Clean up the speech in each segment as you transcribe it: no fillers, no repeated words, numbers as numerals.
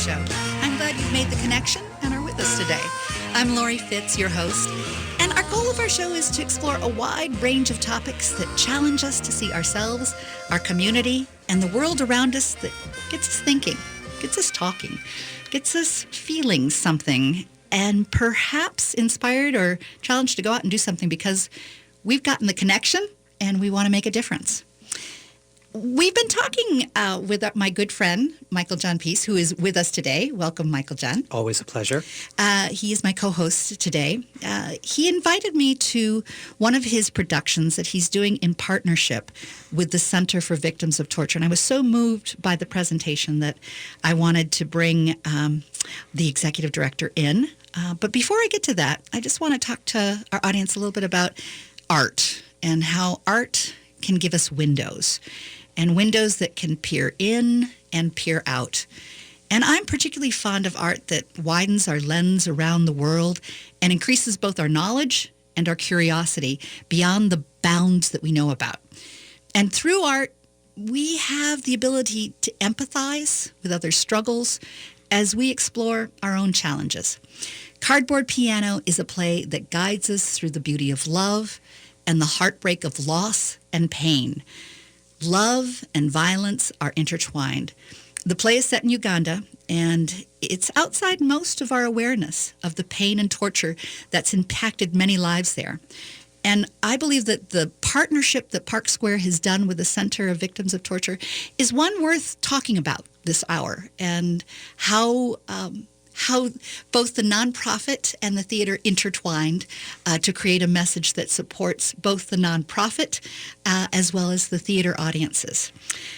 Show. I'm glad you've made the connection and are with us today. I'm Lori Fitz, your host, and our goal of our show is to explore a wide range of topics that challenge us to see ourselves, our community, and the world around us that gets us thinking, gets us talking, gets us feeling something, and perhaps inspired or challenged to go out and do something because we've gotten the connection and we want to make a difference. We've been talking with my good friend, Michael John Peace, who is with us today. Welcome, Michael John. Always a pleasure. He is my co-host today. He invited me to one of his productions that he's doing in partnership with the Center for Victims of Torture. And I was so moved by the presentation that I wanted to bring the executive director in. But before I get to that, I just want to talk to our audience a little bit about art and how art can give us windows. And windows that can peer in and peer out. And I'm particularly fond of art that widens our lens around the world and increases both our knowledge and our curiosity beyond the bounds that we know about. And through art, we have the ability to empathize with others' struggles as we explore our own challenges. Cardboard Piano is a play that guides us through the beauty of love and the heartbreak of loss and pain. Love and violence are intertwined. The play is set in Uganda, and it's outside most of our awareness of the pain and torture that's impacted many lives there. And I believe that the partnership that Park Square has done with the Center of Victims of Torture is one worth talking about this hour, and how both the nonprofit and the theater intertwined to create a message that supports both the nonprofit as well as the theater audiences.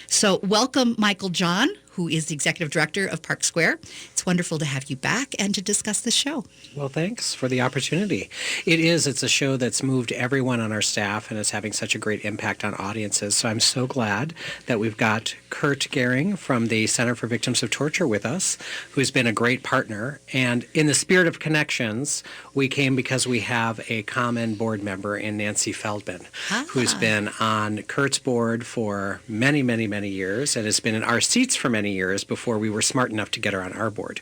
So welcome, Michael John, who is the executive director of Park Square. It's wonderful to have you back and to discuss the show. Well, thanks for the opportunity. It's a show that's moved everyone on our staff and is having such a great impact on audiences. So I'm so glad that we've got Kurt Gehring from the Center for Victims of Torture with us, who's been a great partner. And in the spirit of connections, we came because we have a common board member in Nancy Feldman, who's been on Kurt's board for many, many, many years and has been in our seats for many years before we were smart enough to get her on our board.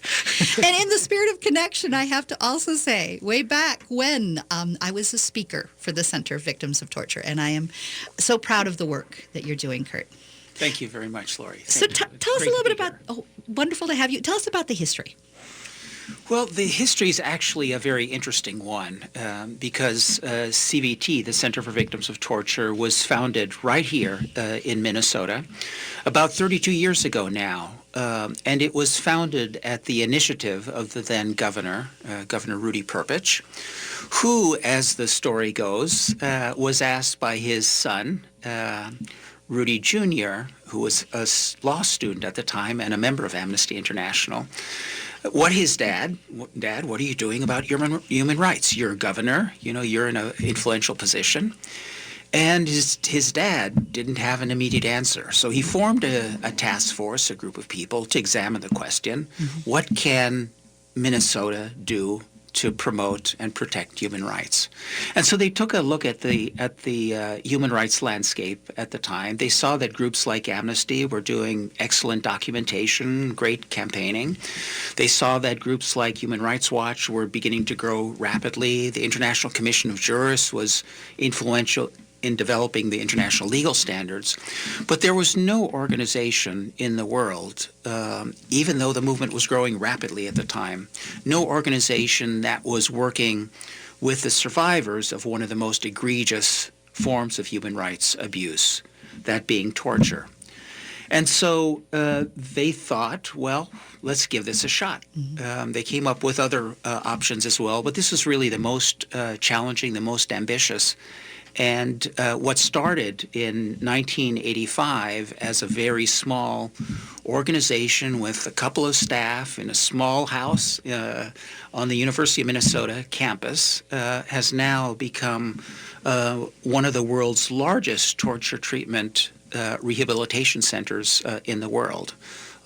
And in the spirit of connection, I have to also say, way back when I was a speaker for the Center of Victims of Torture, and I am so proud of the work that you're doing, Kurt. Thank you very much, Lori. So tell us a little bit about, wonderful to have you. Tell us about the history. Well, the history is actually a very interesting one because CVT, the Center for Victims of Torture, was founded right here in Minnesota about 32 years ago now. And it was founded at the initiative of the then governor, Governor Rudy Perpich, who, as the story goes, was asked by his son, Rudy Jr., who was a law student at the time and a member of Amnesty International, what his dad, what are you doing about human rights? You're a governor, you're in an influential position. And his dad didn't have an immediate answer. So he formed a task force, a group of people, to examine the question, what can Minnesota do to promote and protect human rights? And so they took a look at the human rights landscape at the time. They saw that groups like Amnesty were doing excellent documentation, great campaigning. They saw that groups like Human Rights Watch were beginning to grow rapidly. The International Commission of Jurists was influential in developing the international legal standards. But there was no organization in the world, even though the movement was growing rapidly at the time, no organization that was working with the survivors of one of the most egregious forms of human rights abuse, that being torture. And so they thought, well, let's give this a shot. They came up with other options as well, but this was really the most challenging, the most ambitious. And what started in 1985 as a very small organization with a couple of staff in a small house on the University of Minnesota campus has now become one of the world's largest torture treatment rehabilitation centers in the world.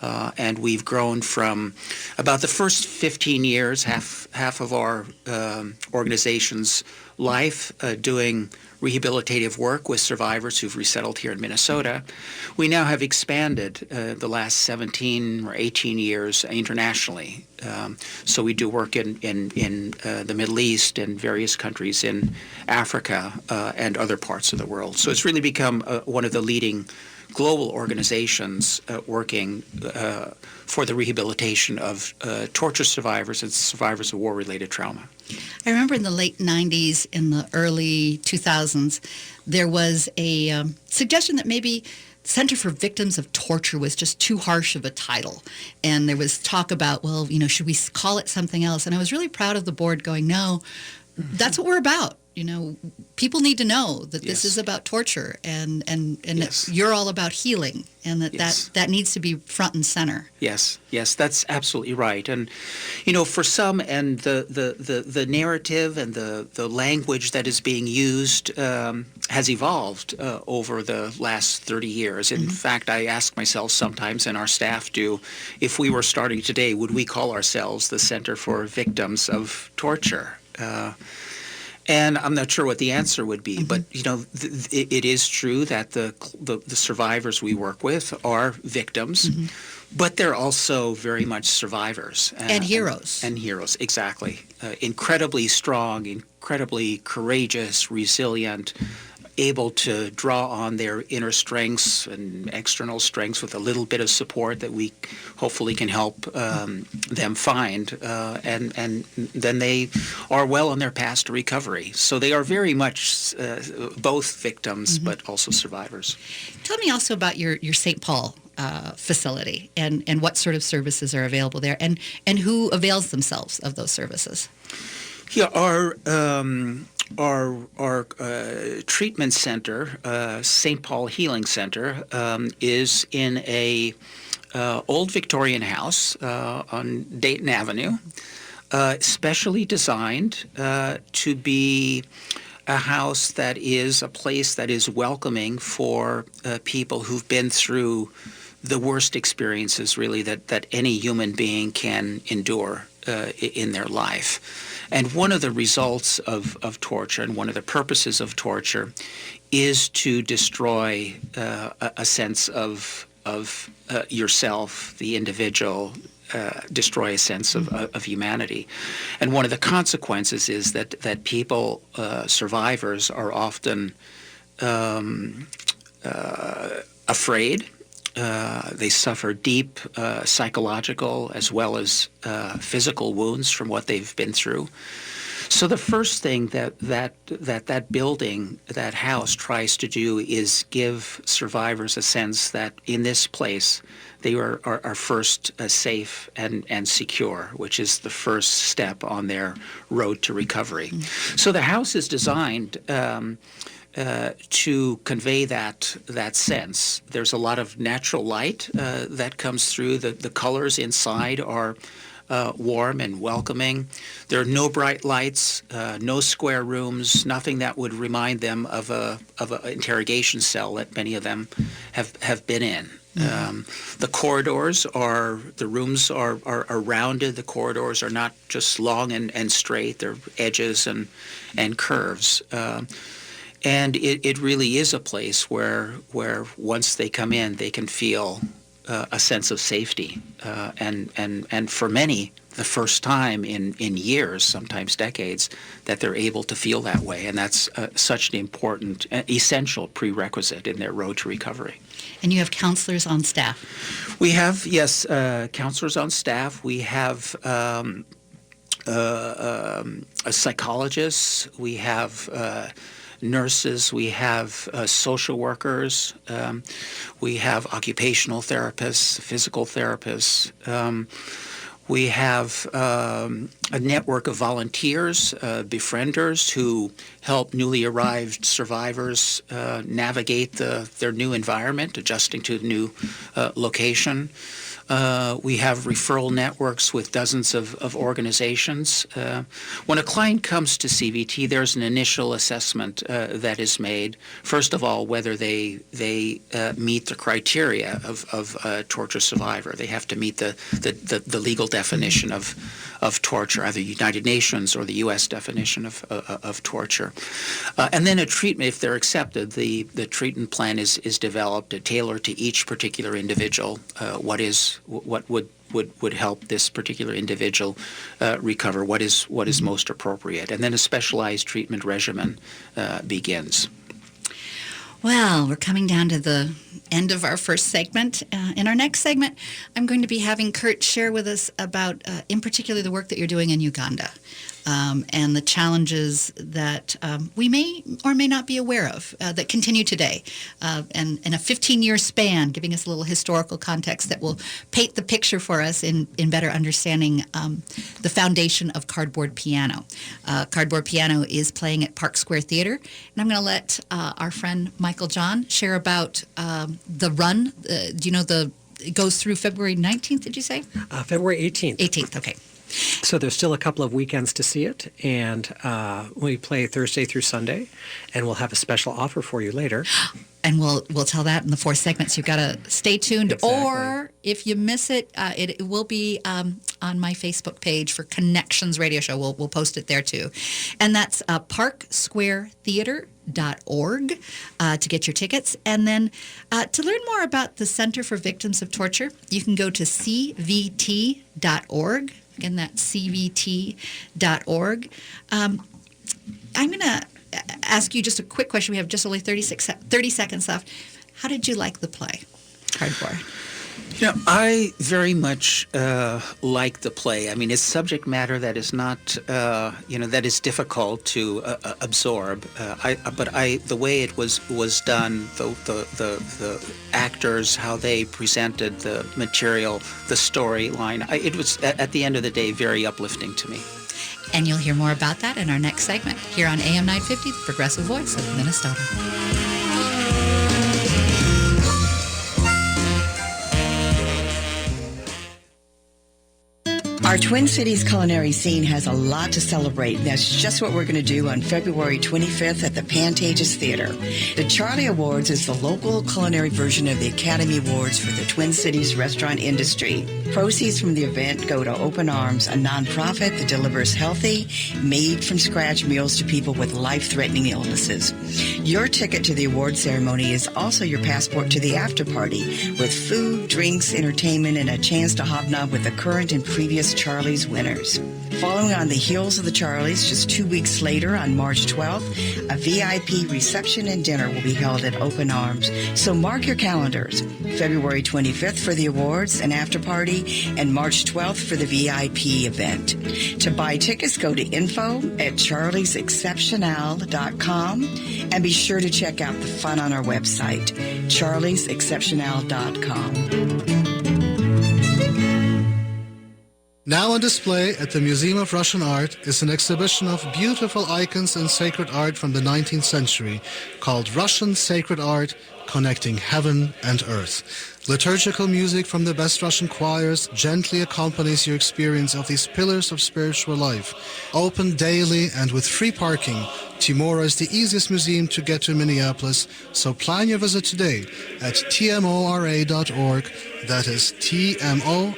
And we've grown from about the first 15 years, half of our organization's life doing rehabilitative work with survivors who've resettled here in Minnesota. We now have expanded the last 17 or 18 years internationally. So we do work in the Middle East and various countries in Africa and other parts of the world. So it's really become one of the leading global organizations working for the rehabilitation of torture survivors and survivors of war-related trauma. I remember in the late 90s, in the early 2000s, there was a suggestion that maybe Center for Victims of Torture was just too harsh of a title. And there was talk about, well, should we call it something else? And I was really proud of the board going, no, that's what we're about. People need to know that this is about torture and that you're all about healing, and that needs to be front and center. Yes, that's absolutely right. And, for some, and the narrative and the language that is being used has evolved over the last 30 years. In fact, I ask myself sometimes, and our staff do, if we were starting today, would we call ourselves the Center for Victims of Torture? And I'm not sure what the answer would be, but it is true that the survivors we work with are victims, but they're also very much survivors and heroes. And heroes, exactly. Incredibly strong, incredibly courageous, resilient, able to draw on their inner strengths and external strengths with a little bit of support that we hopefully can help them find, and then they are well on their path to recovery. So they are very much both victims, but also survivors. Tell me also about your St. Paul facility and what sort of services are available there, and who avails themselves of those services. Yeah, our treatment center, St. Paul Healing Center, is in a old Victorian house on Dayton Avenue, specially designed to be a house that is a place that is welcoming for people who've been through the worst experiences, really, that any human being can endure in their life. And one of the results of torture, and one of the purposes of torture, is to destroy a sense of yourself, the individual, destroy a sense of humanity. And one of the consequences is that people, survivors, are often afraid. They suffer deep psychological as well as physical wounds from what they've been through. So the first thing that building, that house, tries to do is give survivors a sense that in this place they are first safe and secure, which is the first step on their road to recovery. So the house is designed to convey that sense. There's a lot of natural light that comes through. The colors inside are warm and welcoming. There are no bright lights, no square rooms, nothing that would remind them of an interrogation cell that many of them have been in. The corridors the rooms are rounded. The corridors are not just long and straight. They're edges and curves. And it really is a place where once they come in, they can feel a sense of safety, and for many, the first time in years, sometimes decades, that they're able to feel that way, and that's such an important, essential prerequisite in their road to recovery. And you have counselors on staff. We have, yes, counselors on staff. We have a psychologist. We have nurses, we have social workers, we have occupational therapists, physical therapists. We have a network of volunteers, befrienders, who help newly arrived survivors navigate their new environment, adjusting to the new location. We have referral networks with dozens of organizations. When a client comes to CVT, there's an initial assessment that is made. First of all, whether they meet the criteria of a torture survivor. They have to meet the legal definition of torture, either United Nations or the U.S. definition of torture. And then a treatment, if they're accepted, the treatment plan is developed tailored to each particular individual. What would help this particular individual recover? What is most appropriate? And then a specialized treatment regimen begins. Well, we're coming down to the end of our first segment. In our next segment, I'm going to be having Kurt share with us about, in particular, the work that you're doing in Uganda and the challenges that we may or may not be aware of that continue today. And in a 15-year span, giving us a little historical context that will paint the picture for us in better understanding the foundation of Cardboard Piano. Cardboard Piano is playing at Park Square Theater, and I'm going to let our friend Michael John share about the run. Do you know it goes through February 19th, did you say? February 18th. 18th, okay. So there's still a couple of weekends to see it, and we play Thursday through Sunday, and we'll have a special offer for you later. And we'll tell that in the fourth segment, so you've got to stay tuned. Exactly. Or if you miss it, it will be on my Facebook page for Connections Radio Show. We'll post it there too. And that's parksquaretheater.org to get your tickets. And then to learn more about the Center for Victims of Torture, you can go to cvt.org. Again, that's cvt.org. I'm going to ask you just a quick question. We have just only 30 seconds left. How did you like the play, Cardboard? I very much like the play. I mean, it's subject matter that is not, that is difficult to absorb. The way it was done, the actors, how they presented the material, the storyline, it was at the end of the day very uplifting to me. And you'll hear more about that in our next segment here on AM 950, the Progressive Voice of Minnesota. Our Twin Cities culinary scene has a lot to celebrate, and that's just what we're going to do on February 25th at the Pantages Theater. The Charlie Awards is the local culinary version of the Academy Awards for the Twin Cities restaurant industry. Proceeds from the event go to Open Arms, a nonprofit that delivers healthy, made-from-scratch meals to people with life-threatening illnesses. Your ticket to the award ceremony is also your passport to the after party, with food, drinks, entertainment, and a chance to hobnob with the current and previous Charlie's winners. Following on the heels of the Charlies, just 2 weeks later on March 12th, a VIP reception and dinner will be held at Open Arms. So mark your calendars. February 25th for the awards and after party, and March 12th for the VIP event. To buy tickets, go to info@charliesexceptional.com and be sure to check out the fun on our website, charliesexceptional.com. Now on display at the Museum of Russian Art is an exhibition of beautiful icons and sacred art from the 19th century called Russian Sacred Art, Connecting Heaven and Earth. Liturgical music from the best Russian choirs gently accompanies your experience of these pillars of spiritual life. Open daily and with free parking, Timora is the easiest museum to get to in Minneapolis, so plan your visit today at tmora.org. That is tmora.org.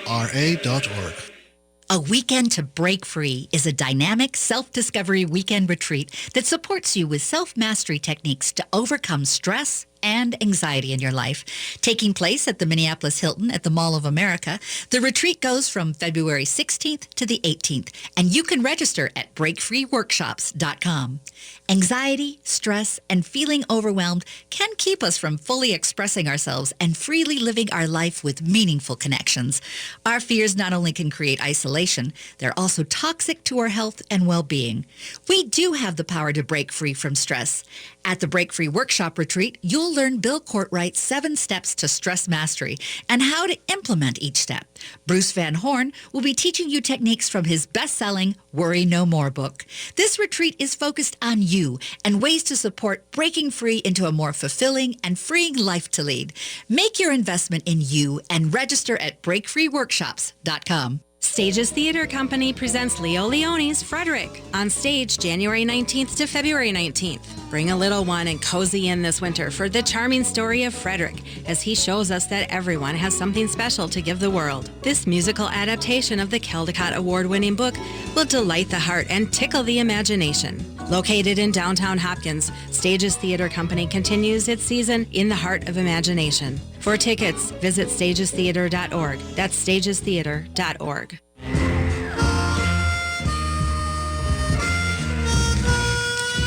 A Weekend to Break Free is a dynamic self-discovery weekend retreat that supports you with self-mastery techniques to overcome stress and anxiety in your life. Taking place at the Minneapolis Hilton at the Mall of America, the retreat goes from February 16th to the 18th, and you can register at breakfreeworkshops.com. Anxiety, stress, and feeling overwhelmed can keep us from fully expressing ourselves and freely living our life with meaningful connections. Our fears not only can create isolation, they're also toxic to our health and well-being. We do have the power to break free from stress. At the Break Free Workshop Retreat, you'll learn Bill Courtwright's 7 steps to stress mastery and how to implement each step. Bruce Van Horn will be teaching you techniques from his best-selling Worry No More book. This retreat is focused on you and ways to support breaking free into a more fulfilling and freeing life to lead. Make your investment in you and register at breakfreeworkshops.com. Stages Theater Company presents Leo Leone's Frederick on stage January 19th to February 19th. Bring a little one and cozy in this winter for the charming story of Frederick as he shows us that everyone has something special to give the world. This musical adaptation of the Caldecott Award-winning book will delight the heart and tickle the imagination. Located in downtown Hopkins, Stages Theater Company continues its season in the heart of imagination. For tickets, visit stagestheater.org. That's stagestheater.org.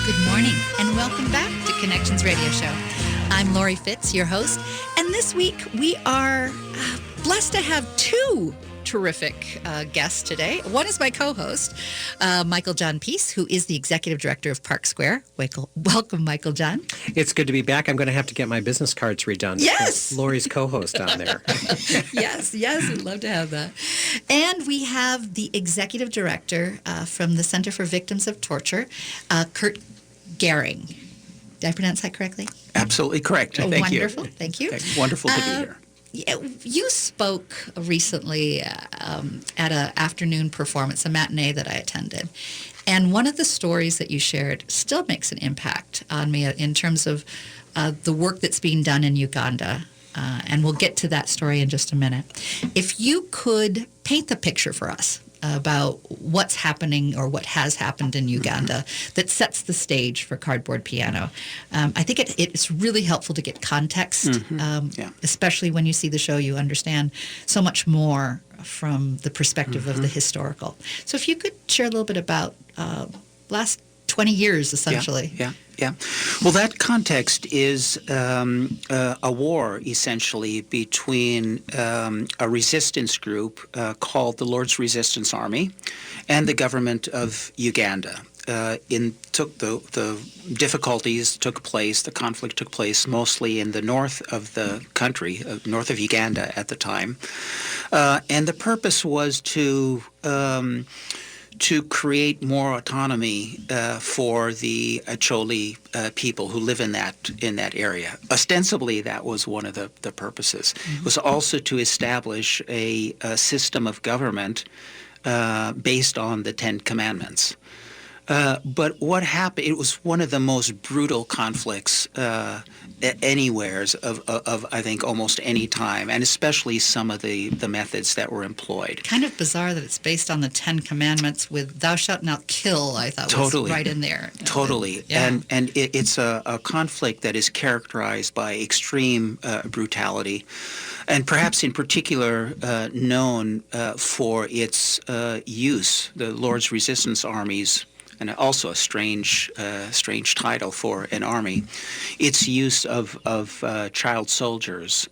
Good morning and welcome back to Connections Radio Show. I'm Lori Fitz, your host, and this week we are blessed to have 2 terrific guests today. One is my co-host, Michael John Peace, who is the Executive Director of Park Square. Welcome, Michael John. It's good to be back. I'm going to have to get my business cards redone. Yes! Lori's co-host on there. Yes, we'd love to have that. And we have the Executive Director from the Center for Victims of Torture, Kurt Gehring. Did I pronounce that correctly? Absolutely correct. Thank you. Wonderful. Thank you. Wonderful to be here. Yeah, you spoke recently at an afternoon performance, a matinee that I attended. And one of the stories that you shared still makes an impact on me in terms of the work that's being done in Uganda. And we'll get to that story in just a minute. If you could paint the picture for us about what's happening or what has happened in Uganda that sets the stage for Cardboard Piano. I think it's really helpful to get context, especially when you see the show, you understand so much more from the perspective of the historical. So if you could share a little bit about last 20 years, essentially. Yeah. Well, that context is a war, essentially, between a resistance group called the Lord's Resistance Army and the government of Uganda. The difficulties took place, the conflict took place mostly in the north of the country, north of Uganda at the time. And the purpose was to create more autonomy for the Acholi people who live in that area. Ostensibly, that was one of the purposes. It was also to establish a system of government based on the Ten Commandments. But what happened, it was one of the most brutal conflicts anywheres of I think, almost any time, and especially some of the methods that were employed. Kind of bizarre that it's based on the Ten Commandments with thou shalt not kill, I thought was right in there. Totally. Yeah. And it's a conflict that is characterized by extreme brutality, and perhaps in particular known for its use, the Lord's Resistance Armies, and also a strange title for an army, its use of child soldiers,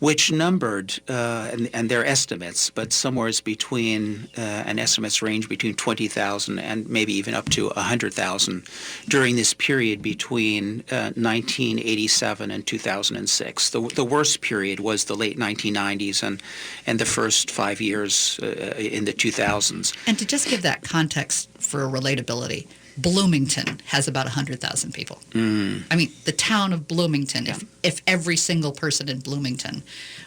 which numbered, and their estimates, but somewhere between, and estimates range between 20,000 and maybe even up to 100,000 during this period between 1987 and 2006. The worst period was the late 1990s and the first 5 years in the 2000s. And to just give that context for relatability, Bloomington has about 100,000 people. I mean, the town of Bloomington, if every single person in Bloomington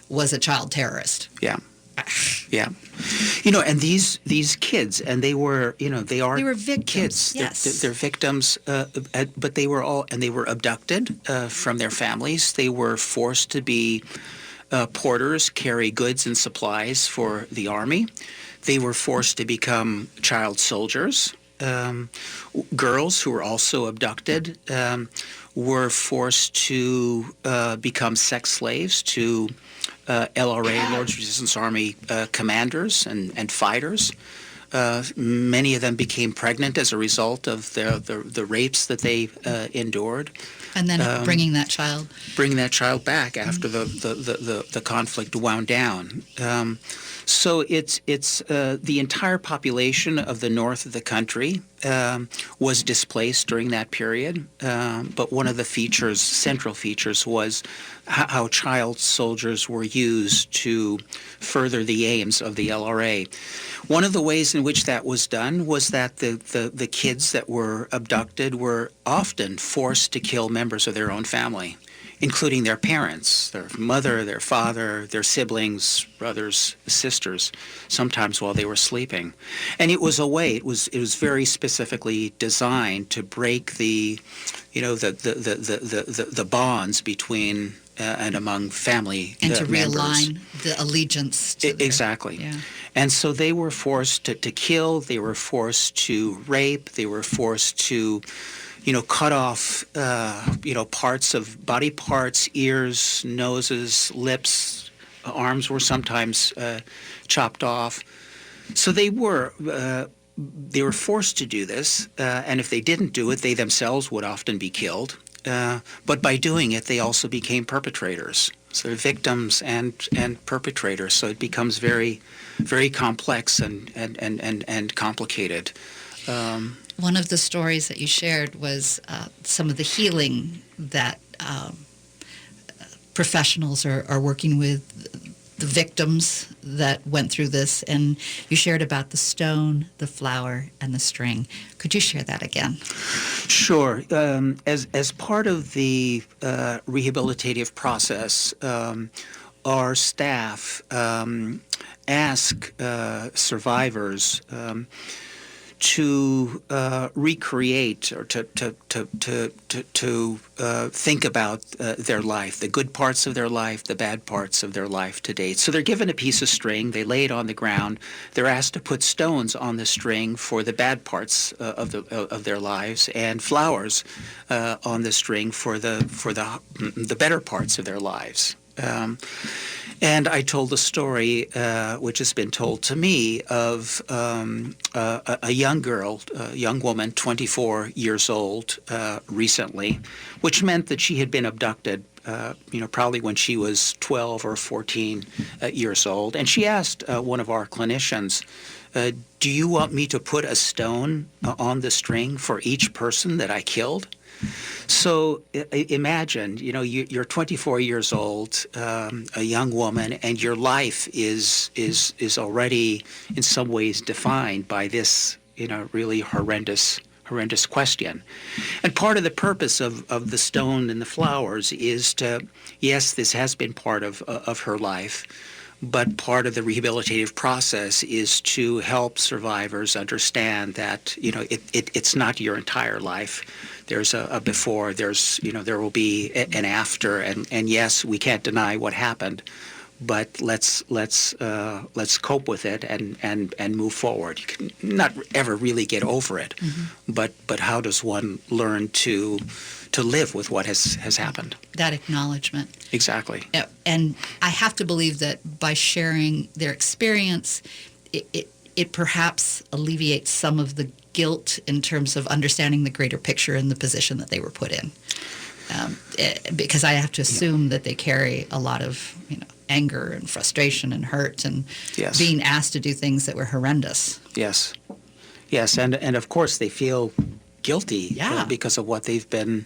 was a child terrorist. Yeah. And these kids, and they were victims. Kids. Yes. They're victims, but they were abducted from their families. They were forced to be porters, carry goods and supplies for the army. They were forced to become child soldiers. Girls who were also abducted were forced to become sex slaves to LRA, Lord's Resistance Army commanders and fighters. Many of them became pregnant as a result of the rapes that they endured. And then bringing that child back after the conflict wound down. So it's the entire population of the north of the country was displaced during that period, but one of the central features, was how child soldiers were used to further the aims of the LRA. One of the ways in which that was done was that the kids that were abducted were often forced to kill members of their own family, including their parents, their mother, their father, their siblings, brothers, sisters, sometimes while they were sleeping. And it was a way, it was very specifically designed to break the bonds between and among family And to members. realign the allegiance to Exactly. Yeah. And so they were forced to kill, they were forced to rape, they were forced to cut off, parts of body parts, ears, noses, lips, arms were sometimes chopped off. So they were forced to do this, and if they didn't do it, they themselves would often be killed. But by doing it, they also became perpetrators. So they're victims and perpetrators. So it becomes very, very complex and complicated. One of the stories that you shared was some of the healing that professionals are working with the victims that went through this, and you shared about the stone, the flower, and the string. Could you share that again? Sure. As part of the rehabilitative process, our staff ask survivors to recreate or to think about their life, the good parts of their life, the bad parts of their life to date. So they're given a piece of string, they lay it on the ground, they're asked to put stones on the string for the bad parts of their lives, and flowers on the string for the better parts of their lives. And I told the story, which has been told to me, of a young girl, a young woman, 24 years old, recently, which meant that she had been abducted, probably when she was 12 or 14 years old. And she asked one of our clinicians, do you want me to put a stone on the string for each person that I killed? So imagine, you're 24 years old, a young woman, and your life is already in some ways defined by this, really horrendous question. And part of the purpose of the stone and the flowers is to, yes, this has been part of her life, but part of the rehabilitative process is to help survivors understand that, it's not your entire life. There's a before, there will be an after, and yes, we can't deny what happened, but let's cope with it and move forward. You can not ever really get over it, but how does one learn to live with what has happened? That acknowledgement. Exactly. And I have to believe that by sharing their experience, it perhaps alleviates some of the guilt in terms of understanding the greater picture and the position that they were put in. Because I have to assume that they carry a lot of, anger and frustration and hurt and Yes. being asked to do things that were horrendous. Yes. Yes, and of course they feel guilty because of what they've been,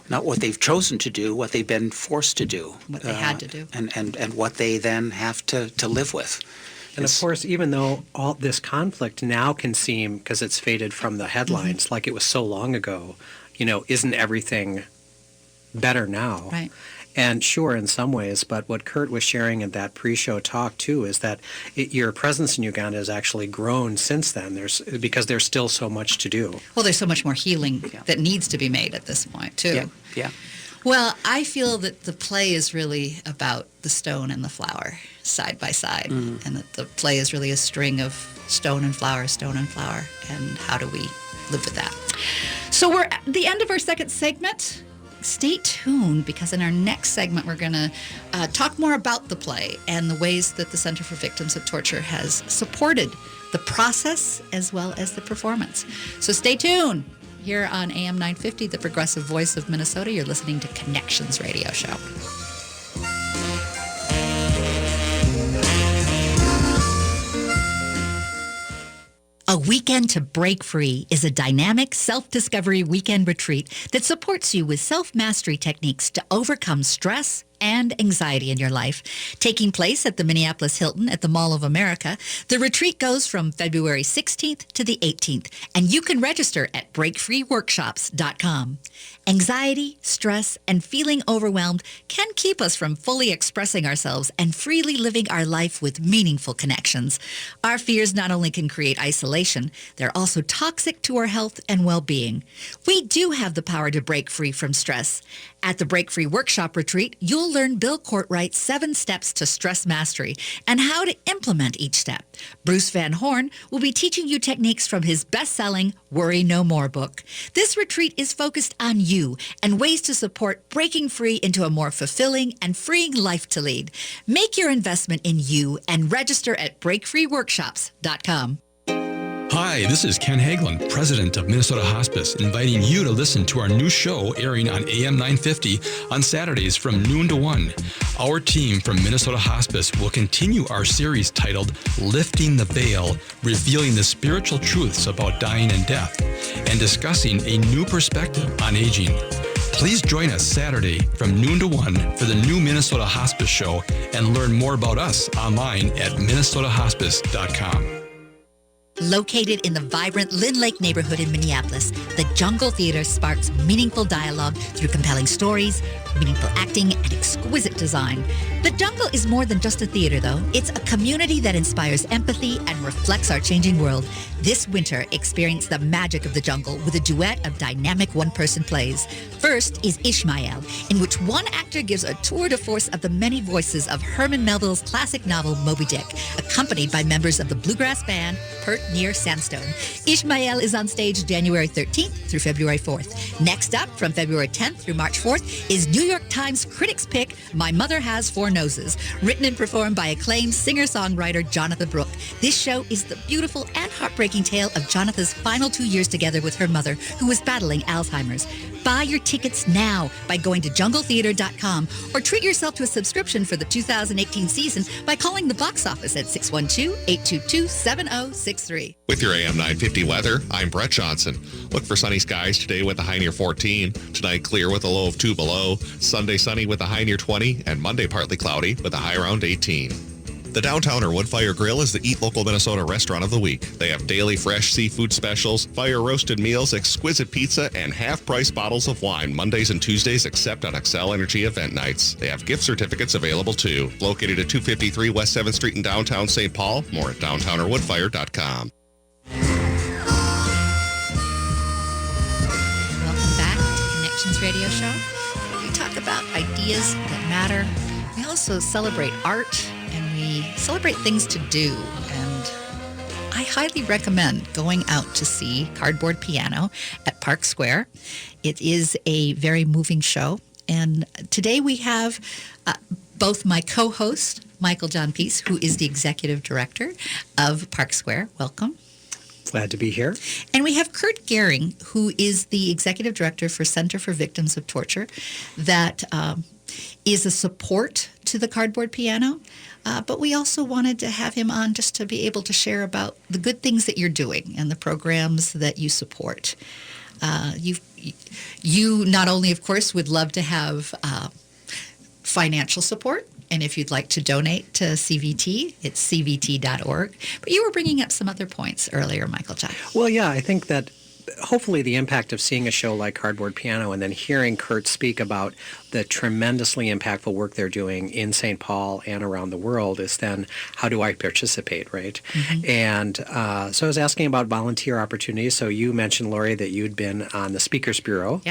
not what they've chosen to do, what they've been forced to do. What they had to do. And what they then have to live with. And of course, even though all this conflict now can seem, because it's faded from the headlines, like it was so long ago, isn't everything better now? Right. And sure, in some ways, but what Kurt was sharing in that pre-show talk too is that your presence in Uganda has actually grown since then. Because there's still so much to do. Well, there's so much more healing that needs to be made at this point, too. Yeah. Well, I feel that the play is really about the stone and the flower side by side, and that the play is really a string of stone and flower, and how do we live with that? So we're at the end of our second segment. Stay tuned, because in our next segment, we're going to talk more about the play and the ways that the Center for Victims of Torture has supported the process as well as the performance. So stay tuned. Here on AM 950, the progressive voice of Minnesota, you're listening to Connections Radio Show. A Weekend to Break Free is a dynamic self-discovery weekend retreat that supports you with self-mastery techniques to overcome stress and anxiety in your life. Taking place at the Minneapolis Hilton at the Mall of America, the retreat goes from February 16th to the 18th, and you can register at breakfreeworkshops.com. Anxiety, stress, and feeling overwhelmed can keep us from fully expressing ourselves and freely living our life with meaningful connections. Our fears not only can create isolation, they're also toxic to our health and well-being. We do have the power to break free from stress. At the Break Free Workshop Retreat, you'll learn Bill Courtwright's 7 steps to stress mastery and how to implement each step. Bruce Van Horn will be teaching you techniques from his best-selling Worry No More book. This retreat is focused on you and ways to support breaking free into a more fulfilling and freeing life to lead. Make your investment in you and register at breakfreeworkshops.com. Hi, this is Ken Hagelin, president of Minnesota Hospice, inviting you to listen to our new show airing on AM 950 on Saturdays from noon to 1. Our team from Minnesota Hospice will continue our series titled Lifting the Veil, revealing the spiritual truths about dying and death, and discussing a new perspective on aging. Please join us Saturday from noon to 1 for the new Minnesota Hospice show and learn more about us online at minnesotahospice.com. Located in the vibrant Lynn Lake neighborhood in Minneapolis, the Jungle Theater sparks meaningful dialogue through compelling stories, meaningful acting, and exquisite design. The Jungle is more than just a theater, though. It's a community that inspires empathy and reflects our changing world. This winter, experience the magic of the Jungle with a duet of dynamic one-person plays. First is Ishmael, in which one actor gives a tour de force of the many voices of Herman Melville's classic novel Moby Dick, accompanied by members of the bluegrass band Pert Near Sandstone. Ishmael is on stage January 13th through February 4th. Next up, from February 10th through March 4th, is New York Times critics' pick, My Mother Has Four Noses, written and performed by acclaimed singer-songwriter Jonathan Brooke. This show is the beautiful and heartbreaking tale of Jonathan's final 2 years together with her mother, who was battling Alzheimer's. Buy your tickets now by going to jungletheater.com or treat yourself to a subscription for the 2018 season by calling the box office at 612-822-7063. With your AM 950 weather, I'm Brett Johnson. Look for sunny skies today with a high near 14. Tonight, clear with a low of 2 below. Sunday, sunny with a high near 20. And Monday, partly cloudy with a high around 18. The Downtowner Woodfire Grill is the Eat Local Minnesota restaurant of the week. They have daily fresh seafood specials, fire-roasted meals, exquisite pizza, and half-price bottles of wine Mondays and Tuesdays except on Excel Energy event nights. They have gift certificates available too. Located at 253 West 7th Street in downtown St. Paul. More at downtownerwoodfire.com. Welcome back to Connections Radio Show. We talk about ideas that matter. We also celebrate art and we celebrate things to do. And I highly recommend going out to see Cardboard Piano at Park Square. It is a very moving show. And today we have both my co-host, Michael John Peace, who is the executive director of Park Square. Welcome. Glad to be here. And we have Kurt Gehring, who is the executive director for Center for Victims of Torture, that is a support to the Cardboard Piano. But we also wanted to have him on just to be able to share about the good things that you're doing and the programs that you support. You not only, of course, would love to have financial support, and if you'd like to donate to CVT, it's cvt.org. But you were bringing up some other points earlier, Michael John. Well, yeah, I think that hopefully the impact of seeing a show like Cardboard Piano and then hearing Kurt speak about the tremendously impactful work they're doing in St. Paul and around the world is then how do I participate, right? Mm-hmm. And so I was asking about volunteer opportunities. So you mentioned, Lori, that you'd been on the Speakers Bureau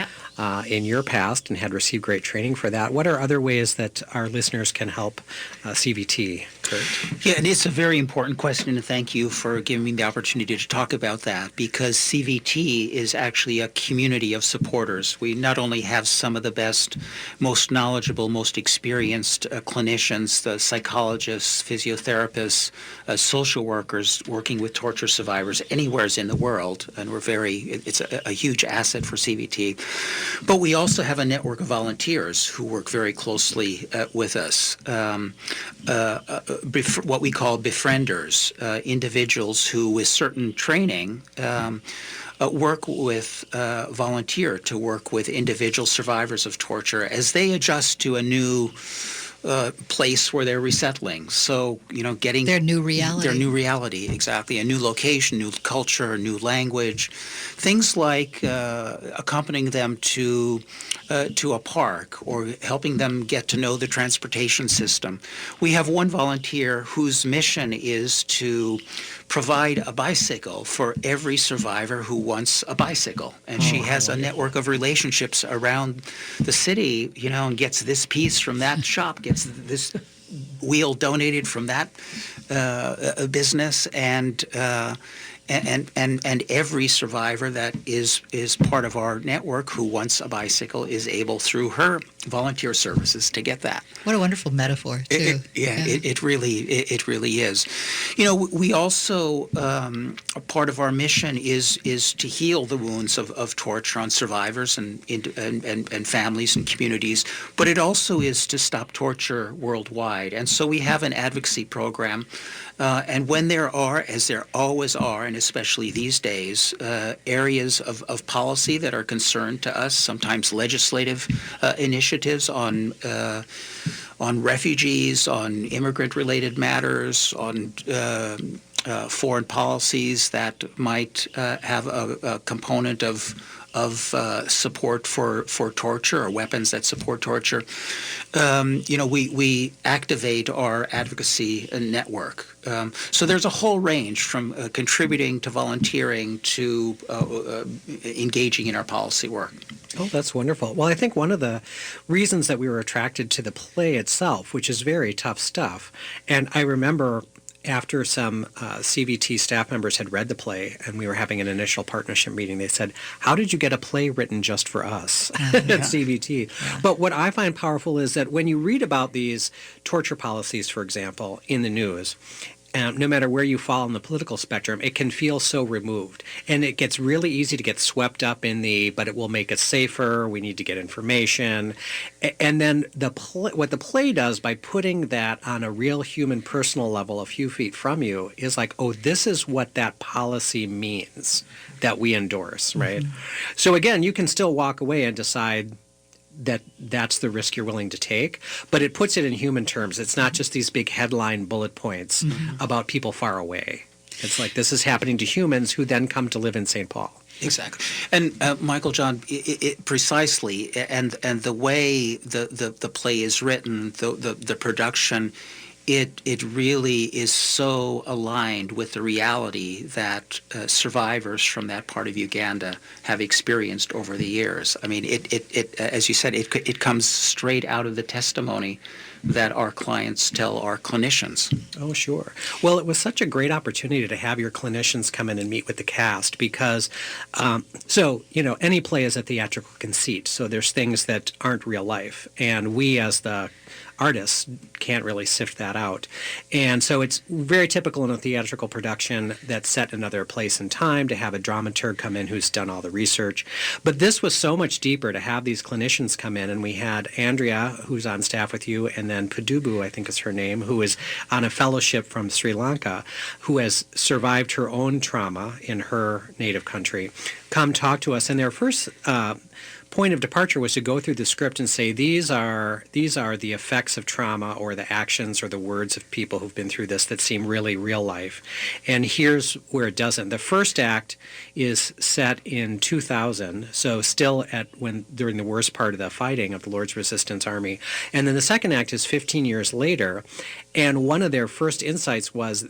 in your past and had received great training for that. What are other ways that our listeners can help CVT, Kurt? Yeah, and it's a very important question, and thank you for giving me the opportunity to talk about that, because CVT is actually a community of supporters. We not only have some of the best, most knowledgeable, most experienced clinicians, the psychologists, physiotherapists, social workers working with torture survivors anywhere in the world, and it's a huge asset for CVT. But we also have a network of volunteers who work very closely with us. what we call befrienders, individuals who, with certain training, volunteer to work with individual survivors of torture as they adjust to a new place where they're resettling. So, getting Their new reality. Their new reality, exactly. A new location, new culture, new language. Things like accompanying them to a park or helping them get to know the transportation system. We have one volunteer whose mission is to provide a bicycle for every survivor who wants a bicycle. And she has a network of relationships around the city, and gets this piece from that shop, gets this wheel donated from that business, and every survivor that is part of our network who wants a bicycle is able, through her volunteer services, to get that. What a wonderful metaphor, too. It really is. We also, part of our mission is to heal the wounds of torture on survivors and families and communities, but it also is to stop torture worldwide. And so we have an advocacy program, and when there are, as there always are, and especially these days, areas of policy that are concerned to us, sometimes legislative initiatives on refugees, on immigrant-related matters, on foreign policies that might have a component of support for torture, or weapons that support torture. We activate our advocacy network. So there's a whole range from contributing to volunteering to engaging in our policy work. Oh, that's wonderful. Well, I think one of the reasons that we were attracted to the play itself, which is very tough stuff, and I remember after some CVT staff members had read the play and we were having an initial partnership meeting, they said, how did you get a play written just for us at CVT? Yeah. But what I find powerful is that when you read about these torture policies, for example, in the news, no matter where you fall on the political spectrum, it can feel so removed. And it gets really easy to get swept up in but it will make us safer, we need to get information. And then what the play does by putting that on a real human personal level a few feet from you is like, oh, this is what that policy means that we endorse, right? Mm-hmm. So again, you can still walk away and decide that's the risk you're willing to take, but it puts it in human terms. It's not just these big headline bullet points about people far away. It's like this is happening to humans who then come to live in St. Paul. Exactly. And Michael John, precisely, and the way the play is written, the production, it really is so aligned with the reality that survivors from that part of Uganda have experienced over the years. I mean, it as you said, it comes straight out of the testimony that our clients tell our clinicians. Oh, sure. Well, it was such a great opportunity to have your clinicians come in and meet with the cast because, any play is a theatrical conceit, so there's things that aren't real life, and we as the artists can't really sift that out. And so it's very typical in a theatrical production that's set in another place and time to have a dramaturg come in who's done all the research. But this was so much deeper to have these clinicians come in, and we had Andrea, who's on staff with you, and then Padubu, I think is her name, who is on a fellowship from Sri Lanka, who has survived her own trauma in her native country, come talk to us. And their first point of departure was to go through the script and say these are the effects of trauma or the actions or the words of people who've been through this that seem really real life, and here's where it doesn't. The first act is set in 2000, so still during the worst part of the fighting of the Lord's Resistance Army, and then the second act is 15 years later, and one of their first insights was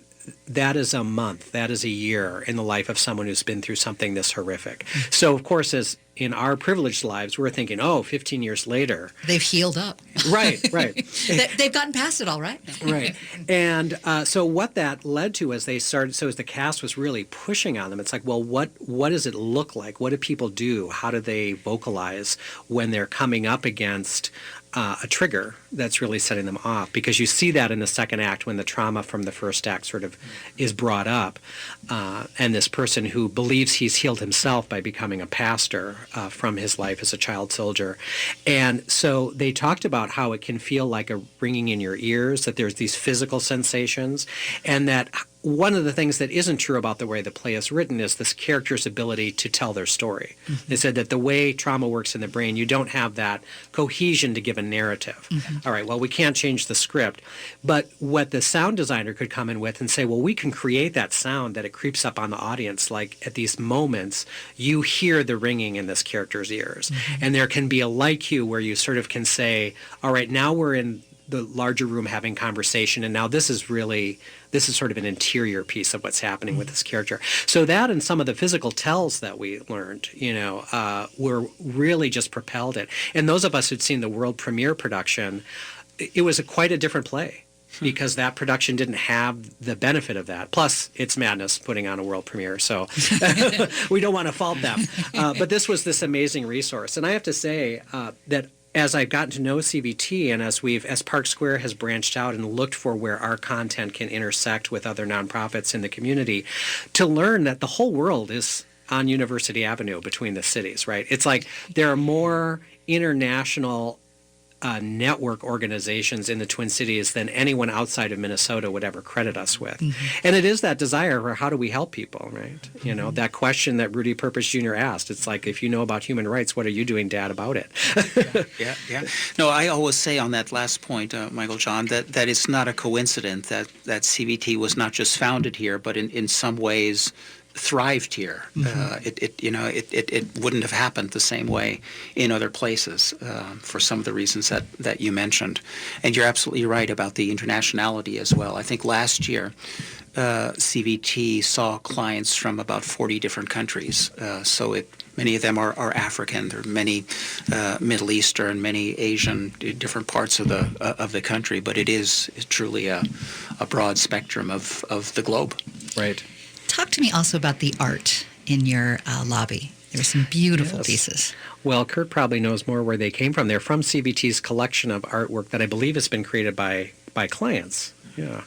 that is a month, that is a year in the life of someone who's been through something this horrific. So, of course, as in our privileged lives, we're thinking, 15 years later. They've healed up. Right. They've gotten past it all right. Right. And so what that led to as they started, so as the cast was really pushing on them, it's like, well, what does it look like? What do people do? How do they vocalize when they're coming up against a trigger that's really setting them off, because you see that in the second act when the trauma from the first act sort of is brought up, and this person who believes he's healed himself by becoming a pastor from his life as a child soldier. And so they talked about how it can feel like a ringing in your ears, that there's these physical sensations, and that one of the things that isn't true about the way the play is written is this character's ability to tell their story. Mm-hmm. They said that the way trauma works in the brain, you don't have that cohesion to give a narrative. Mm-hmm. All right, well, we can't change the script. But what the sound designer could come in with and say, well, we can create that sound that it creeps up on the audience. Like at these moments, you hear the ringing in this character's ears. Mm-hmm. And there can be a light cue where you sort of can say, all right, now we're in the larger room having conversation, and now this is sort of an interior piece of what's happening with this character. So that and some of the physical tells that we learned, were really just propelled it. And those of us who'd seen the world premiere production, it was quite a different play, because that production didn't have the benefit of that. Plus, it's madness putting on a world premiere, so we don't want to fault them. But this was this amazing resource. And I have to say that as I've gotten to know CVT, and as Park Square has branched out and looked for where our content can intersect with other nonprofits in the community, to learn that the whole world is on University Avenue between the cities, right? It's like there are more international network organizations in the Twin Cities than anyone outside of Minnesota would ever credit us with. Mm-hmm. And it is that desire for how do we help people, right? Mm-hmm. That question that Rudy Purpose Jr. asked, it's like, if you know about human rights, what are you doing, Dad, about it? Yeah. No, I always say on that last point, Michael John, that it's not a coincidence that CVT was not just founded here, but in some ways thrived here. Mm-hmm. It wouldn't have happened the same way in other places for some of the reasons that you mentioned. And you're absolutely right about the internationality as well. I think last year CVT saw clients from about 40 different countries. Many of them are African. There are many Middle Eastern, many Asian, different parts of the country. But it is truly a broad spectrum of the globe. Right. Talk to me also about the art in your lobby. There were some beautiful pieces. Well, Kurt probably knows more where they came from. They're from CVT's collection of artwork that I believe has been created by clients. Yeah.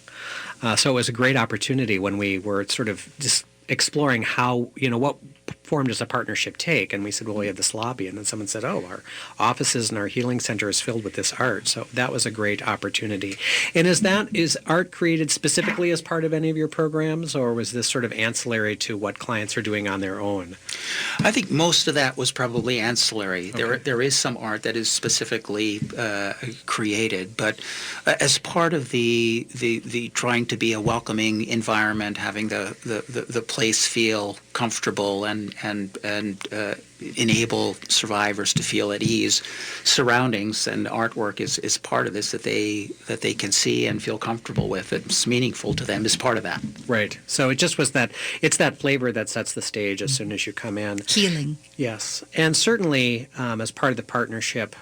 So it was a great opportunity when we were sort of just exploring how, what form does a partnership take? And we said, well, we have this lobby. And then someone said, oh, our offices and our healing center is filled with this art. So that was a great opportunity. And is art created specifically as part of any of your programs, or was this sort of ancillary to what clients are doing on their own? I think most of that was probably ancillary. Okay. There is some art that is specifically created, but as part of the trying to be a welcoming environment, having the place feel comfortable and enable survivors to feel at ease, surroundings and artwork is part of this that they can see and feel comfortable with. It's meaningful to them is part of that. Right. So it just was it's that flavor that sets the stage as soon as you come in. Healing. Yes. And certainly as part of the partnership,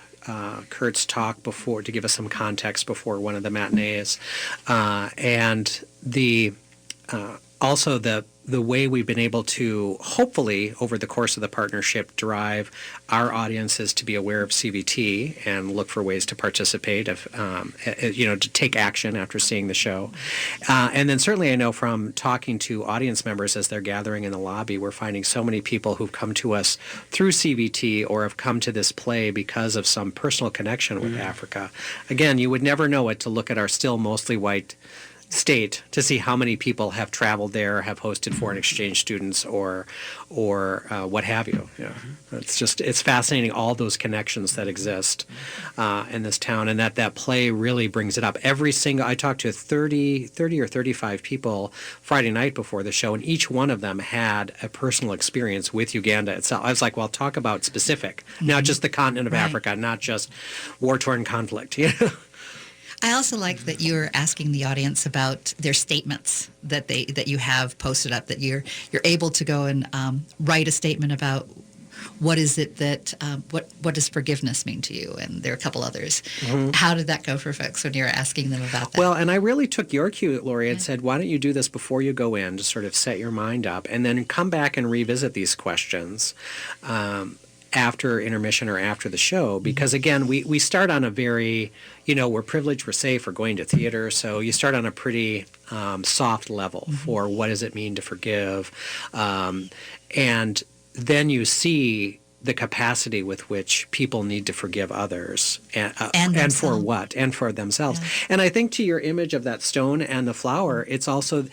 Kurt's talk before, to give us some context before one of the matinees, and also the way we've been able to, hopefully, over the course of the partnership, drive our audiences to be aware of CVT and look for ways to participate, to take action after seeing the show. And then certainly I know from talking to audience members as they're gathering in the lobby, we're finding so many people who've come to us through CVT or have come to this play because of some personal connection with Africa. Again, you would never know it to look at our still mostly white state to see how many people have traveled there, have hosted foreign exchange students, or what have you. Yeah, it's fascinating, all those connections that exist in this town, and that play really brings it up. I talked to 30 or 35 people Friday night before the show, and each one of them had a personal experience with Uganda itself. I was like, well, talk about specific, not just the continent of Africa, not just war-torn conflict. I also like that you're asking the audience about their statements that you have posted up, that you're able to go and write a statement about what is it that what does forgiveness mean to you, and there are a couple others. Mm-hmm. How did that go for folks when you're asking them about that? Well, and I really took your cue, Lori, and said, why don't you do this before you go in to sort of set your mind up, and then come back and revisit these questions. after intermission or after the show, because again, we start on a very, we're privileged, we're safe, we're going to theater, so you start on a pretty soft level for what does it mean to forgive, and then you see the capacity with which people need to forgive others, and for what, and for themselves. Yeah. And I think to your image of that stone and the flower, it's also,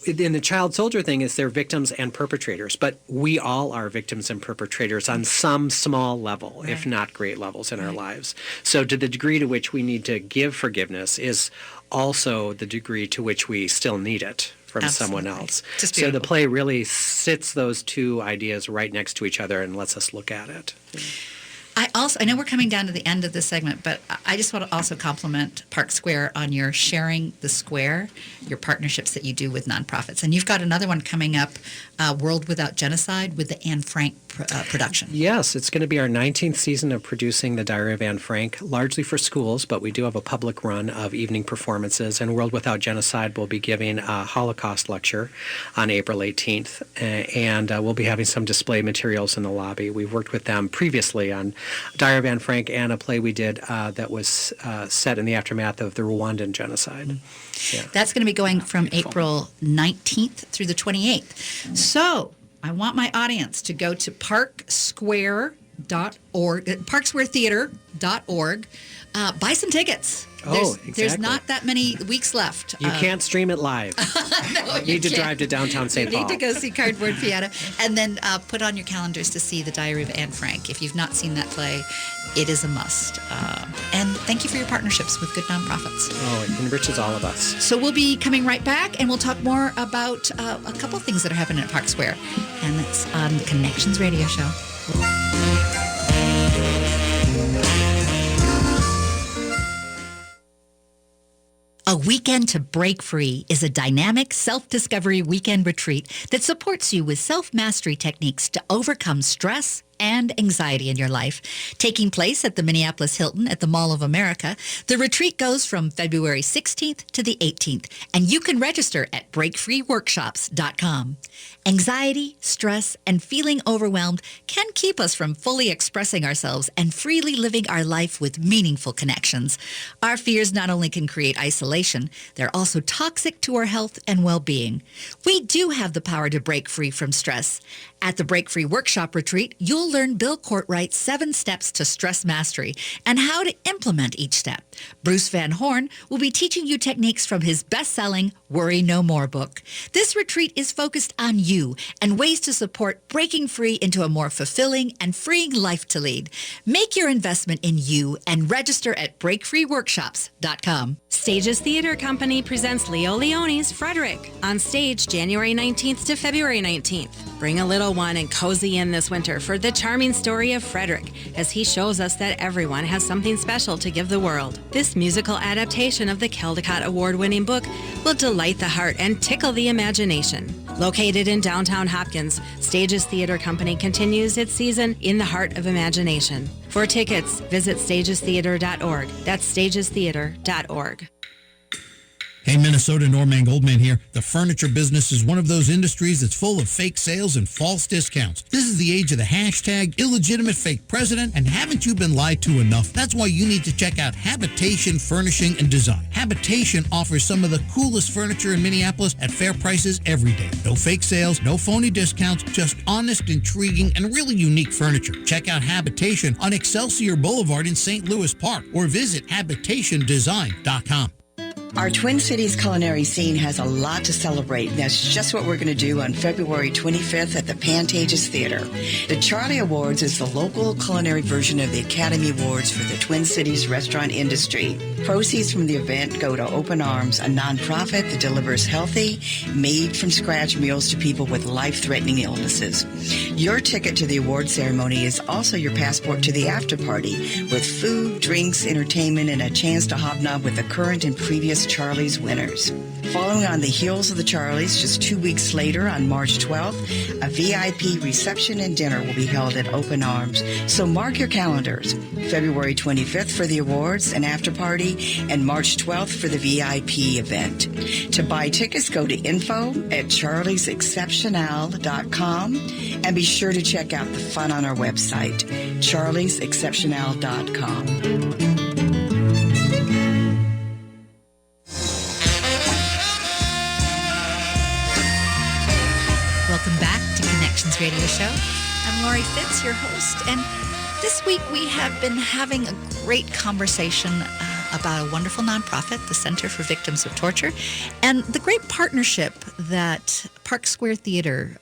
in the child soldier thing, is they're victims and perpetrators, but we all are victims and perpetrators on some small level, if not great levels in our lives. So to the degree to which we need to give forgiveness is also the degree to which we still need it from someone else. So the play really sits those two ideas right next to each other and lets us look at it. I know we're coming down to the end of this segment, but I just want to also compliment Park Square on your sharing the square, your partnerships that you do with nonprofits. And you've got another one coming up, World Without Genocide, with the Anne Frank production. Yes, it's going to be our 19th season of producing the Diary of Anne Frank, largely for schools, but we do have a public run of evening performances. And World Without Genocide will be giving a Holocaust lecture on April 18th. And we'll be having some display materials in the lobby. We've worked with them previously on Diary of Anne Frank and a play we did that was set in the aftermath of the Rwandan genocide. Yeah. That's going to be going from April 19th through the 28th. So I want my audience to go to parksquare.org, parksquaretheater.org, buy some tickets. Exactly. There's not that many weeks left. You can't stream it live. No, you need to drive to downtown St. Paul. You need to go see Cardboard Piano, and then put on your calendars to see The Diary of Anne Frank. If you've not seen that play, it is a must. And thank you for your partnerships with good nonprofits. Oh, it enriches all of us. So we'll be coming right back, and we'll talk more about a couple things that are happening at Park Square, and that's on the Connections Radio Show. A Weekend to Break Free is a dynamic self-discovery weekend retreat that supports you with self-mastery techniques to overcome stress and anxiety in your life. Taking place at the Minneapolis Hilton at the Mall of America, the retreat goes from February 16th to the 18th, and you can register at breakfreeworkshops.com. Anxiety, stress, and feeling overwhelmed can keep us from fully expressing ourselves and freely living our life with meaningful connections. Our fears not only can create isolation, they're also toxic to our health and well-being. We do have the power to break free from stress. At the Break Free Workshop Retreat, you'll learn Bill Courtwright's 7 steps to stress mastery and how to implement each step. Bruce Van Horn will be teaching you techniques from his best-selling Worry No More book. This retreat is focused on you and ways to support breaking free into a more fulfilling and freeing life to lead. Make your investment in you and register at breakfreeworkshops.com. Stages Theater Company presents Leo Leone's Frederick on stage January 19th to February 19th. Bring a little one and cozy in this winter for the charming story of Frederick as he shows us that everyone has something special to give the world. This musical adaptation of the Caldecott Award-winning book will delight the heart and tickle the imagination. Located in downtown Hopkins, Stages Theater Company continues its season in the heart of imagination. For tickets, visit stagestheater.org. That's stagestheater.org. Hey Minnesota, Norman Goldman here. The furniture business is one of those industries that's full of fake sales and false discounts. This is the age of the hashtag illegitimate fake president, and haven't you been lied to enough? That's why you need to check out Habitation Furnishing and Design. Habitation offers some of the coolest furniture in Minneapolis at fair prices every day. No fake sales, no phony discounts, just honest, intriguing, and really unique furniture. Check out Habitation on Excelsior Boulevard in St. Louis Park or visit habitationdesign.com. Our Twin Cities culinary scene has a lot to celebrate, and that's just what we're going to do on February 25th at the Pantages Theater. The Charlie Awards is the local culinary version of the Academy Awards for the Twin Cities restaurant industry. Proceeds from the event go to Open Arms, a nonprofit that delivers healthy, made-from-scratch meals to people with life-threatening illnesses. Your ticket to the award ceremony is also your passport to the after party, with food, drinks, entertainment, and a chance to hobnob with the current and previous famous Charlie's winners. Following on the heels of the Charlies, just 2 weeks later on March 12th, a VIP reception and dinner will be held at Open Arms. So mark your calendars. February 25th for the awards and after party, and March 12th for the VIP event. To buy tickets, go to info@charliesexceptional.com and be sure to check out the fun on our website, charliesexceptional.com. Welcome back to Connections Radio Show. I'm Lori Fitz, your host, and this week we have been having a great conversation about a wonderful nonprofit, the Center for Victims of Torture, and the great partnership that Park Square Theater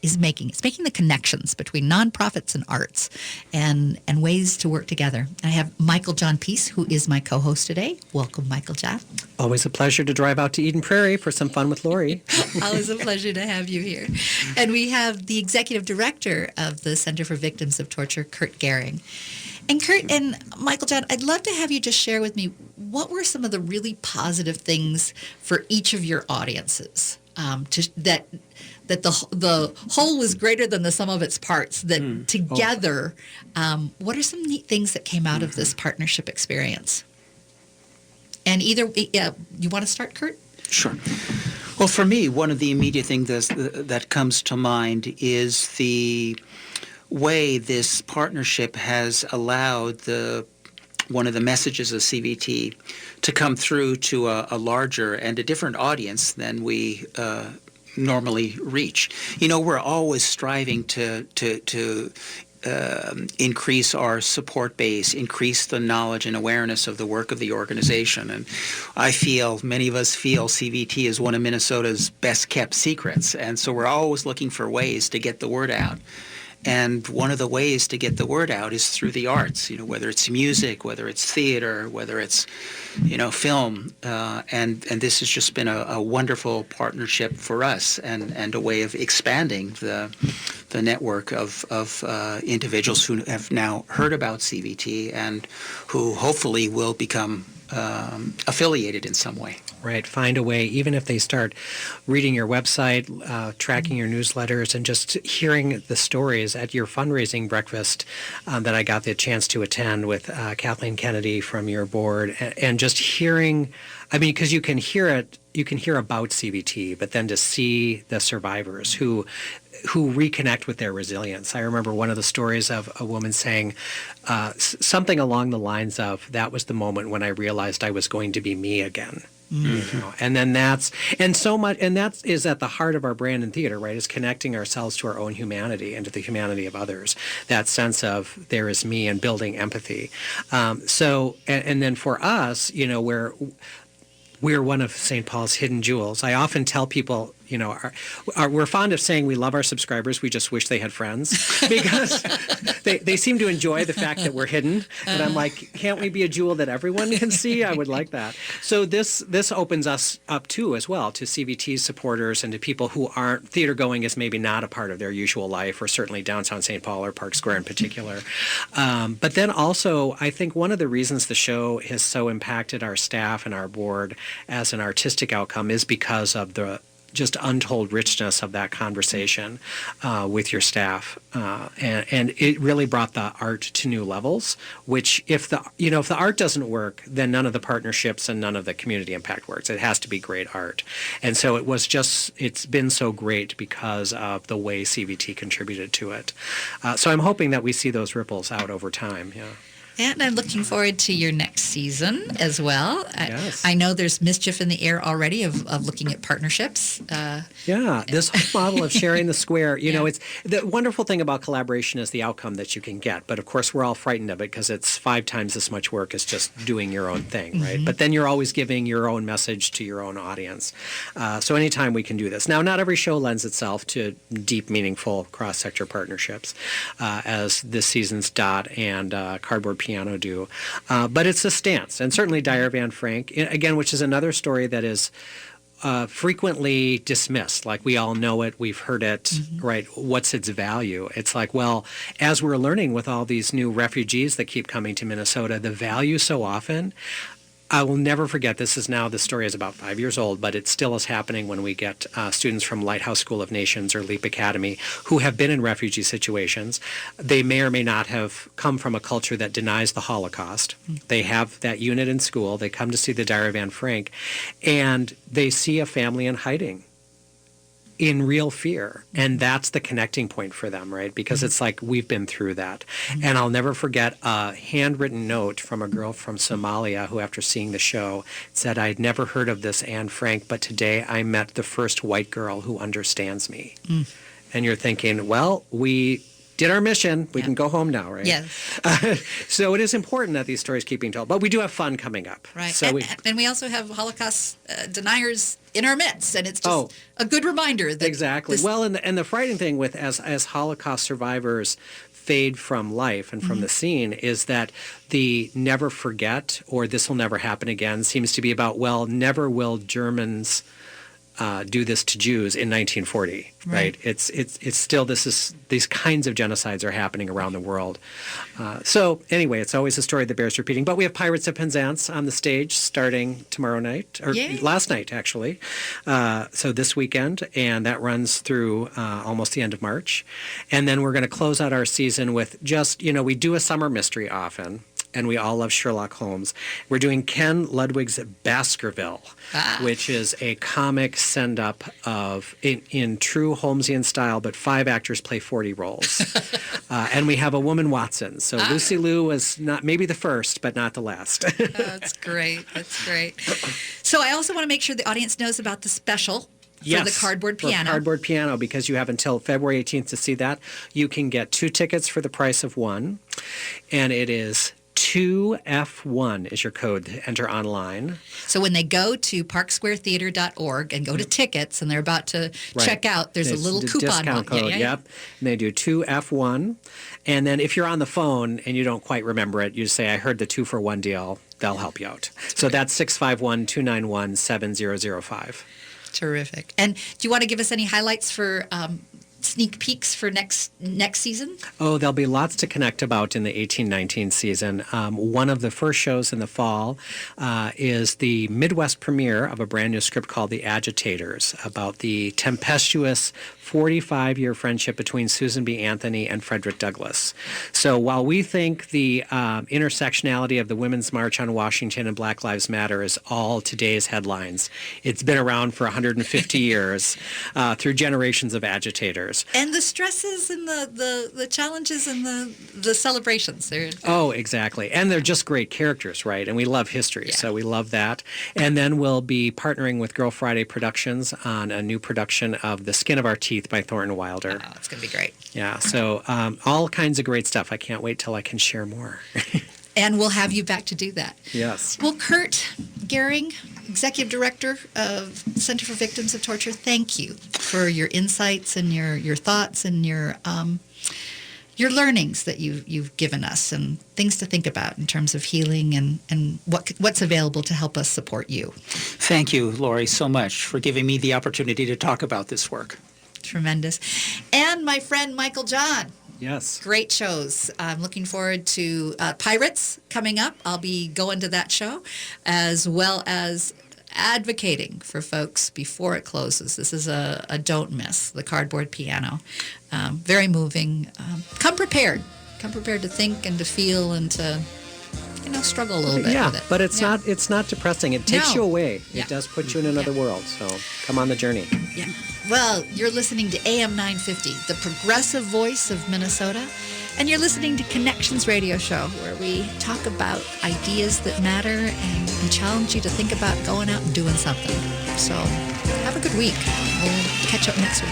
is making. It's making the connections between nonprofits and arts and ways to work together. I have Michael John Peace, who is my co-host today. Welcome, Michael John. Always a pleasure to drive out to Eden Prairie for some fun with Lori. Always a pleasure to have you here. And we have the executive director of the Center for Victims of Torture, Kurt Gehring. And Kurt and Michael John, I'd love to have you just share with me what were some of the really positive things for each of your audiences that the whole was greater than the sum of its parts, that together, what are some neat things that came out of this partnership experience? And either, you want to start, Kurt? Sure. Well, for me, one of the immediate things that comes to mind is the way this partnership has allowed one of the messages of CVT to come through to a larger and a different audience than we normally reach. You know, we're always striving to increase our support base, increase the knowledge and awareness of the work of the organization. And many of us feel CVT is one of Minnesota's best kept secrets. And so we're always looking for ways to get the word out. And one of the ways to get the word out is through the arts, whether it's music, whether it's theater, whether it's, film. And this has just been a wonderful partnership for us and a way of expanding the network of individuals who have now heard about CVT and who hopefully will become affiliated in some way. Right. Find a way, even if they start reading your website, tracking your newsletters, and just hearing the stories at your fundraising breakfast that I got the chance to attend with Kathleen Kennedy from your board, and just hearing, because you can hear about CVT, but then to see the survivors who reconnect with their resilience. I remember one of the stories of a woman saying something along the lines of, that was the moment when I realized I was going to be me again. Mm-hmm. And then that is at the heart of our brand in theater, right? Is connecting ourselves to our own humanity and to the humanity of others. That sense of there is me and building empathy. And then for us, we're one of St. Paul's hidden jewels. I often tell people, we're fond of saying we love our subscribers. We just wish they had friends, because they seem to enjoy the fact that we're hidden. And I'm like, can't we be a jewel that everyone can see? I would like that. So this opens us up too, as well, to CVT supporters and to people who aren't theater going is maybe not a part of their usual life, or certainly downtown St. Paul or Park Square in particular. But then also, I think one of the reasons the show has so impacted our staff and our board as an artistic outcome is because of the just untold richness of that conversation with your staff, and it really brought the art to new levels. Which, if the art doesn't work, then none of the partnerships and none of the community impact works. It has to be great art, and so it's been so great because of the way CVT contributed to it. So I'm hoping that we see those ripples out over time. Yeah. And I'm looking forward to your next season as well. Yes. I know there's mischief in the air already of looking at partnerships. This whole model of sharing the square, it's the wonderful thing about collaboration is the outcome that you can get. But of course, we're all frightened of it because it's 5 times as much work as just doing your own thing, right? Mm-hmm. But then you're always giving your own message to your own audience. So anytime we can do this. Now, not every show lends itself to deep, meaningful cross-sector partnerships, as this season's Dot and Cardboard Piano do. But it's a stance. And certainly Dyer Van Frank, again, which is another story that is frequently dismissed. Like, we all know it, we've heard it, mm-hmm. right? What's its value? It's like, well, as we're learning with all these new refugees that keep coming to Minnesota, the value so often I will never forget, the story is about 5 years old, but it still is happening when we get students from Lighthouse School of Nations or LEAP Academy who have been in refugee situations. They may or may not have come from a culture that denies the Holocaust. They have that unit in school. They come to see the Diary of Anne Frank, and they see a family in hiding, in real fear. And that's the connecting point for them, right? Because it's like, we've been through that. And I'll never forget a handwritten note from a girl from Somalia who, after seeing the show, said, "I'd never heard of this Anne Frank, but today I met the first white girl who understands me." And you're thinking, well, we did our mission. We can go home now, right? Yes. So it is important that these stories keep being told. But we do have fun coming up. Right. So and we also have Holocaust deniers in our midst, and it's just a good reminder that exactly. Well, and the frightening thing with as Holocaust survivors fade from life and from the scene is that the never forget or this will never happen again seems to be about, well, never will Germans do this to Jews in 1940, right? It's still, these kinds of genocides are happening around the world. So anyway, it's always a story that bears repeating. But we have Pirates of Penzance on the stage starting tomorrow night, or last night actually. So this weekend, and that runs through almost the end of March. And then we're going to close out our season with just, we do a summer mystery often. And we all love Sherlock Holmes. We're doing Ken Ludwig's Baskerville, which is a comic send-up of, in true Holmesian style, but 5 actors play 40 roles. And we have a woman Watson. So Lucy Liu was not maybe the first, but not the last. That's great. That's great. So I also want to make sure the audience knows about the special. For the Cardboard Piano. For Cardboard Piano, because you have until February 18th to see that. You can get 2 tickets for the price of 1. And it is 2F1 is your code to enter online. So when they go to parksquaretheater.org and go to tickets and they're about to check out, there's a little coupon discount code. Yep. And they do 2F1. And then if you're on the phone and you don't quite remember it, you say, I heard the 2-for-1 deal. They'll help you out. So that's 651-291-7005. Terrific. And do you want to give us any highlights for sneak peeks for next season? Oh, there'll be lots to connect about in the 18-19 season. One of the first shows in the fall is the Midwest premiere of a brand new script called The Agitators, about the tempestuous 45-year friendship between Susan B. Anthony and Frederick Douglass. So while we think the intersectionality of the Women's March on Washington and Black Lives Matter is all today's headlines, it's been around for 150 years through generations of agitators. And the stresses and the challenges and the celebrations. Oh, exactly. And they're just great characters, right? And we love history, so we love that. And then we'll be partnering with Girl Friday Productions on a new production of The Skin of Our Teeth by Thornton Wilder. Oh, it's going to be great. Yeah, so all kinds of great stuff. I can't wait till I can share more. And we'll have you back to do that. Yes. Well, Kurt Gehring, Executive Director of Center for Victims of Torture, thank you for your insights and your thoughts and your learnings that you've given us and things to think about in terms of healing and what's available to help us support you. Thank you, Lori, so much for giving me the opportunity to talk about this work. Tremendous. And my friend Michael John. Yes. Great shows. I'm looking forward to Pirates coming up. I'll be going to that show, as well as advocating for folks before it closes. This is a don't miss, the Cardboard Piano. Very moving. Come prepared. Come prepared to think and to feel and to struggle a little bit with it. But it's not depressing. It takes you away. Yeah. It does put you in another world. So come on the journey. Yeah. Well, you're listening to AM 950, the progressive voice of Minnesota, and you're listening to Connections Radio Show, where we talk about ideas that matter and challenge you to think about going out and doing something. So have a good week. We'll catch up next week.